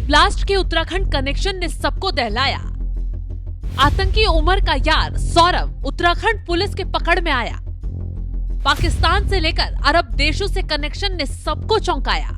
Blast के Uttarakhand connection ने सबको दहलाया। आतंकी उमर का यार सौरभ उत्तराखंड पुलिस के पकड़ में आया। पाकिस्तान से लेकर अरब देशों से कनेक्शन ने सबको चौंकाया।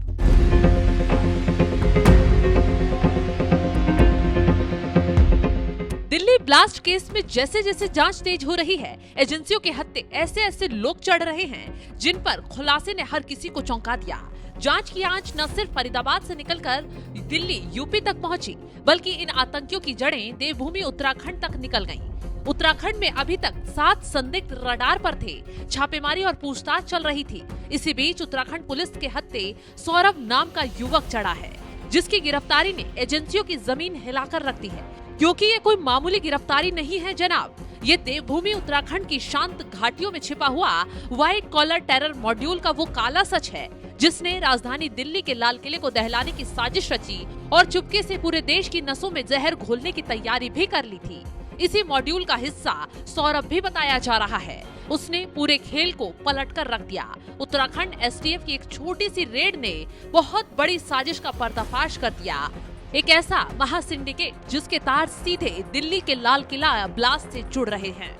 दिल्ली ब्लास्ट केस में जैसे जैसे जांच तेज हो रही है, एजेंसियों के हत्थे ऐसे ऐसे लोग चढ़ रहे हैं जिन पर खुलासे ने हर किसी को चौंका दिया। जांच की आंच न सिर्फ फरीदाबाद से निकलकर दिल्ली यूपी तक पहुंची, बल्कि इन आतंकियों की जड़ें देवभूमि उत्तराखंड तक निकल गईं। उत्तराखंड में अभी तक 7 संदिग्ध रडार पर थे। छापेमारी और पूछताछ चल रही थी। इसी बीच उत्तराखंड पुलिस के हत्थे सौरभ नाम का युवक चढ़ा है, जिसकी गिरफ्तारी ने एजेंसियों की जमीन हिलाकर रख दी है। क्योंकि ये कोई मामूली गिरफ्तारी नहीं है जनाब, ये देवभूमि उत्तराखंड की शांत घाटियों में छिपा हुआ व्हाइट कॉलर टेरर मॉड्यूल का वो काला सच है, जिसने राजधानी दिल्ली के लाल किले को दहलाने की साजिश रची और चुपके से पूरे देश की नसों में जहर घोलने की तैयारी भी कर ली थी। इसी मॉड्यूल का हिस्सा सौरभ भी बताया जा रहा है। उसने पूरे खेल को पलटकर रख दिया। उत्तराखंड एसटीएफ की एक छोटी सी रेड ने बहुत बड़ी साजिश का पर्दाफाश कर दिया। एक ऐसा महा सिंडिकेट जिसके तार सीधे दिल्ली के लाल किला ब्लास्ट से जुड़ रहे हैं।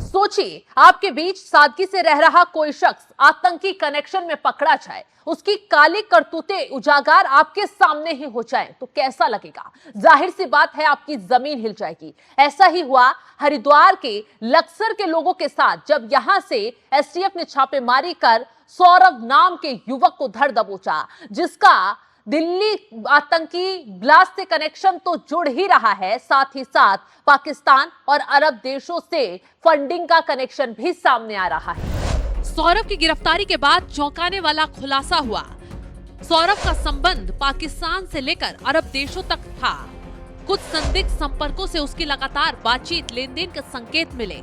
सोचिए, आपके बीच सादगी से रह रहा कोई शख्स आतंकी कनेक्शन में पकड़ा जाए, उसकी काली करतूतें उजागर आपके सामने ही हो जाए तो कैसा लगेगा? जाहिर सी बात है, आपकी जमीन हिल जाएगी। ऐसा ही हुआ हरिद्वार के लक्सर के लोगों के साथ, जब यहां से एसटीएफ ने छापेमारी कर सौरभ नाम के युवक को धर दबोचा, जिसका दिल्ली आतंकी ब्लास्ट से कनेक्शन तो जुड़ ही रहा है, साथ ही साथ पाकिस्तान और अरब देशों से फंडिंग का कनेक्शन भी सामने आ रहा है। सौरभ की गिरफ्तारी के बाद चौंकाने वाला खुलासा हुआ। सौरभ का संबंध पाकिस्तान से लेकर अरब देशों तक था। कुछ संदिग्ध संपर्कों से उसकी लगातार बातचीत, लेन देन के संकेत मिले।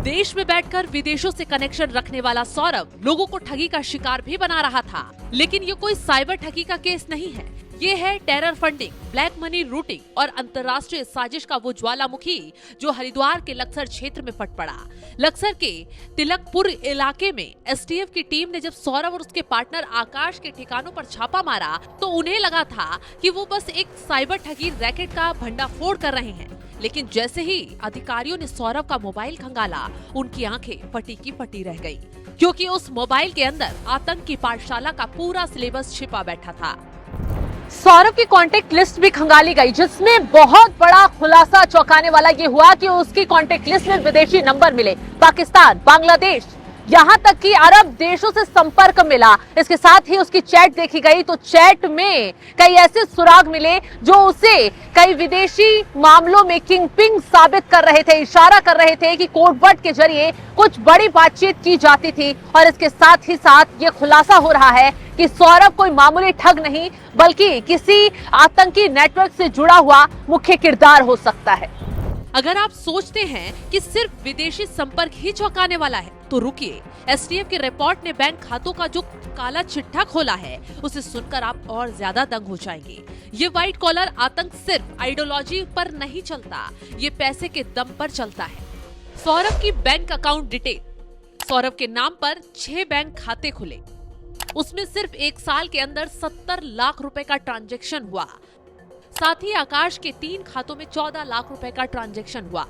देश में बैठकर विदेशों से कनेक्शन रखने वाला सौरभ लोगों को ठगी का शिकार भी बना रहा था। लेकिन ये कोई साइबर ठगी का केस नहीं है, ये है terror funding, black money routing और अंतर्राष्ट्रीय साजिश का वो ज्वालामुखी जो हरिद्वार के लक्सर क्षेत्र में फट पड़ा। लक्सर के तिलकपुर इलाके में एसटीएफ की टीम ने जब सौरभ और उसके पार्टनर आकाश के ठिकानों पर छापा मारा तो उन्हें लगा था कि वो बस एक साइबर ठगी रैकेट का भंडाफोड़ कर रहे हैं। लेकिन जैसे ही अधिकारियों ने सौरभ का मोबाइल खंगाला, उनकी आंखें फटी की फटी रह गई, क्योंकि उस मोबाइल के अंदर आतंक की पाठशाला का पूरा सिलेबस छिपा बैठा था। सौरभ की कॉन्टेक्ट लिस्ट भी खंगाली गई, जिसमें बहुत बड़ा खुलासा चौंकाने वाला ये हुआ कि उसकी कॉन्टेक्ट लिस्ट में विदेशी नंबर मिले, पाकिस्तान, बांग्लादेश, यहाँ तक कि अरब देशों से संपर्क मिला। इसके साथ ही उसकी चैट देखी गई तो चैट में कई ऐसे सुराग मिले जो उसे कई विदेशी मामलों में किंगपिन साबित कर रहे थे, इशारा कर रहे थे कि कोडवर्ड के जरिए कुछ बड़ी बातचीत की जाती थी। और इसके साथ ही साथ ये खुलासा हो रहा है कि सौरभ कोई मामूली ठग नहीं, बल्कि किसी आतंकी नेटवर्क से जुड़ा हुआ मुख्य किरदार हो सकता है। अगर आप सोचते हैं कि सिर्फ विदेशी संपर्क ही चौंकाने वाला है तो रुकिए, एसटीएफ के रिपोर्ट ने बैंक खातों का जो काला चिट्ठा खोला है उसे सुनकर आप और ज्यादा दंग हो जाएंगे। ये व्हाइट कॉलर आतंक सिर्फ आइडियोलॉजी पर नहीं चलता, ये पैसे के दम पर चलता है। सौरभ की बैंक अकाउंट डिटेल। सौरभ के नाम पर 6 बैंक खाते खुले, उसमें सिर्फ 1 साल के अंदर 70 लाख रुपए का ट्रांजैक्शन हुआ। साथ ही आकाश के 3 खातों में 14 लाख रुपए का ट्रांजैक्शन हुआ।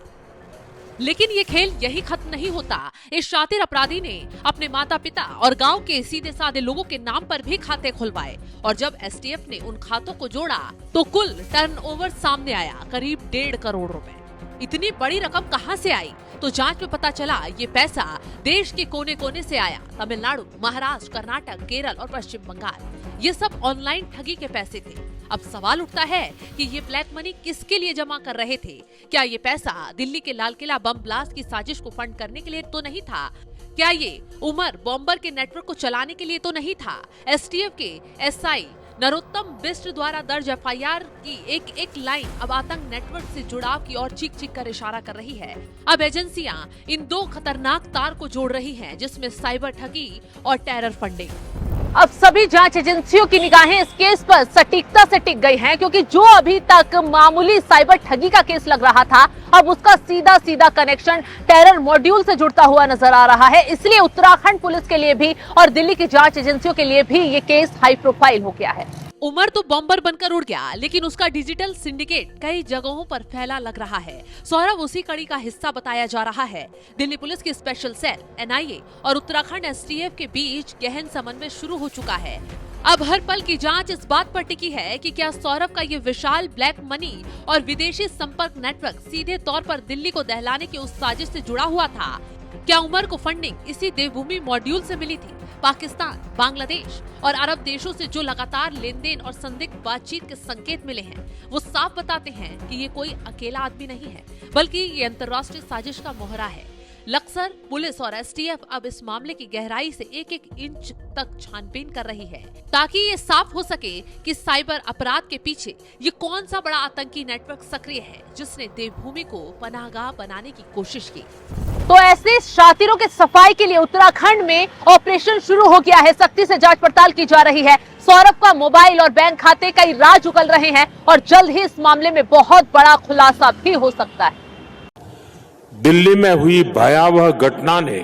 लेकिन ये खेल यही खत्म नहीं होता। इस शातिर अपराधी ने अपने माता पिता और गांव के सीधे साधे लोगों के नाम पर भी खाते खुलवाए, और जब एसटीएफ ने उन खातों को जोड़ा तो कुल टर्नओवर सामने आया, करीब 1.5 करोड़ रुपए। इतनी बड़ी रकम कहां से आई? तो जांच में पता चला ये पैसा देश के कोने कोने से आया। तमिलनाडु, महाराष्ट्र, कर्नाटक, केरल और पश्चिम बंगाल, ये सब ऑनलाइन ठगी के पैसे थे। अब सवाल उठता है कि ये ब्लैक मनी किसके लिए जमा कर रहे थे? क्या ये पैसा दिल्ली के लाल किला बम ब्लास्ट की साजिश को फंड करने के लिए तो नहीं था? क्या ये उमर बॉम्बर के नेटवर्क को चलाने के लिए तो नहीं था? एसटीएफ के एसआई नरोत्तम बिष्ट द्वारा दर्ज एफआईआर की एक लाइन अब आतंक नेटवर्क से जुड़ाव की ओर चीख चीख कर इशारा कर रही है। अब एजेंसियां इन 2 खतरनाक तार को जोड़ रही हैं, जिसमें साइबर ठगी और टेरर फंडिंग। अब सभी जांच एजेंसियों की निगाहें इस केस पर सटीकता से टिक गई हैं, क्योंकि जो अभी तक मामूली साइबर ठगी का केस लग रहा था, अब उसका सीधा सीधा कनेक्शन टेरर मॉड्यूल से जुड़ता हुआ नजर आ रहा है। इसलिए उत्तराखंड पुलिस के लिए भी और दिल्ली की जांच एजेंसियों के लिए भी ये केस हाई प्रोफाइल हो गया है। उमर तो बॉम्बर बनकर उड़ गया, लेकिन उसका डिजिटल सिंडिकेट कई जगहों पर फैला लग रहा है। सौरभ उसी कड़ी का हिस्सा बताया जा रहा है। दिल्ली पुलिस की स्पेशल सेल, एनआईए और उत्तराखंड एसटीएफ के बीच गहन समन्वय शुरू हो चुका है। अब हर पल की जांच इस बात पर टिकी है कि क्या सौरभ का ये विशाल ब्लैक मनी और विदेशी संपर्क नेटवर्क सीधे तौर पर दिल्ली को दहलाने की उस साजिश से जुड़ा हुआ था। क्या उमर को फंडिंग इसी देवभूमि मॉड्यूल से मिली थी? पाकिस्तान, बांग्लादेश और अरब देशों से जो लगातार लेन देन और संदिग्ध बातचीत के संकेत मिले हैं, वो साफ बताते हैं कि ये कोई अकेला आदमी नहीं है, बल्कि ये अंतर्राष्ट्रीय साजिश का मोहरा है। लक्सर, पुलिस और एसटीएफ अब इस मामले की गहराई से एक एक इंच तक छानबीन कर रही है, ताकि ये साफ हो सके कि साइबर अपराध के पीछे ये कौन सा बड़ा आतंकी नेटवर्क सक्रिय है, जिसने देवभूमि को पनाहगाह बनाने की कोशिश की। तो ऐसे शातिरों के सफाई के लिए उत्तराखंड में ऑपरेशन शुरू हो गया है। सख्ती से जांच पड़ताल की जा रही है। सौरभ का मोबाइल और बैंक खाते कई राज उगल रहे हैं और जल्द ही इस मामले में बहुत बड़ा खुलासा भी हो सकता है। दिल्ली में हुई भयावह घटना ने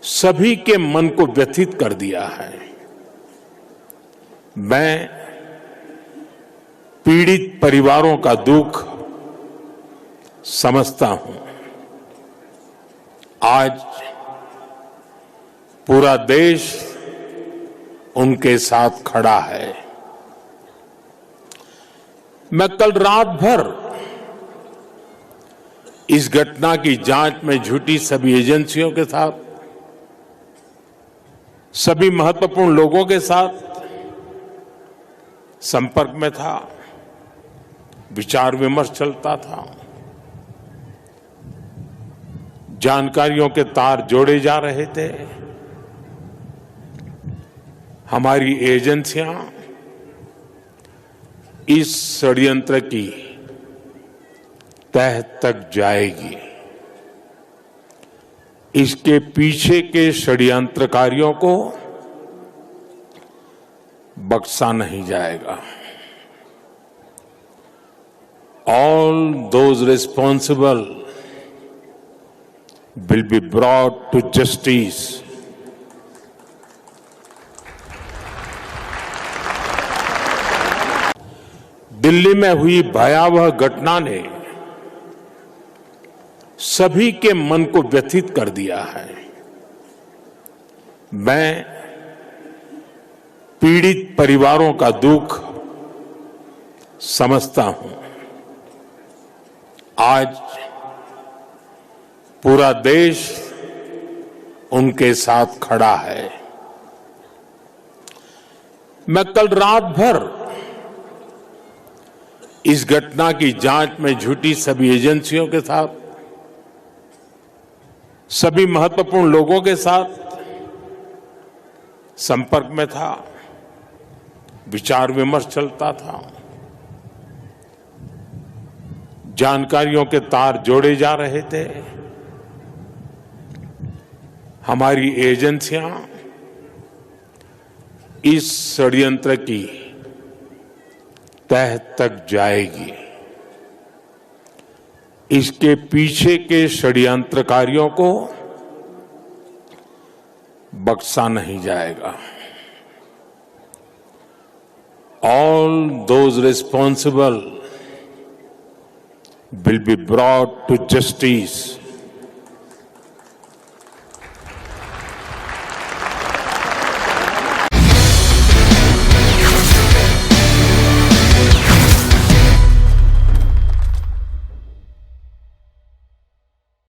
सभी के मन को व्यथित कर दिया है। मैं पीड़ित परिवारों का दुख समझता हूं। आज पूरा देश उनके साथ खड़ा है। मैं कल रात भर इस घटना की जांच में जुटी सभी एजेंसियों के साथ, सभी महत्वपूर्ण लोगों के साथ संपर्क में था, विचार विमर्श चलता था, जानकारियों के तार जोड़े जा रहे थे। हमारी एजेंसियां इस षड्यंत्र की तह तक जाएगी। इसके पीछे के षड्यंत्रकारियों को बख्शा नहीं जाएगा। All those responsible will be brought to justice. Delhi में हुई भयावह घटना ने सभी के मन को व्यथित कर दिया है। मैं पीड़ित परिवारों का दुख समझता हूं। आज पूरा देश उनके साथ खड़ा है। मैं कल रात भर इस घटना की जांच में जुटी सभी एजेंसियों के साथ, सभी महत्वपूर्ण लोगों के साथ संपर्क में था, विचार विमर्श चलता था, जानकारियों के तार जोड़े जा रहे थे। हमारी एजेंसियां इस षड्यंत्र की तह तक जाएगी। इसके पीछे के षड्यंत्रकारियों को बख्शा नहीं जाएगा। All those responsible will be brought to justice.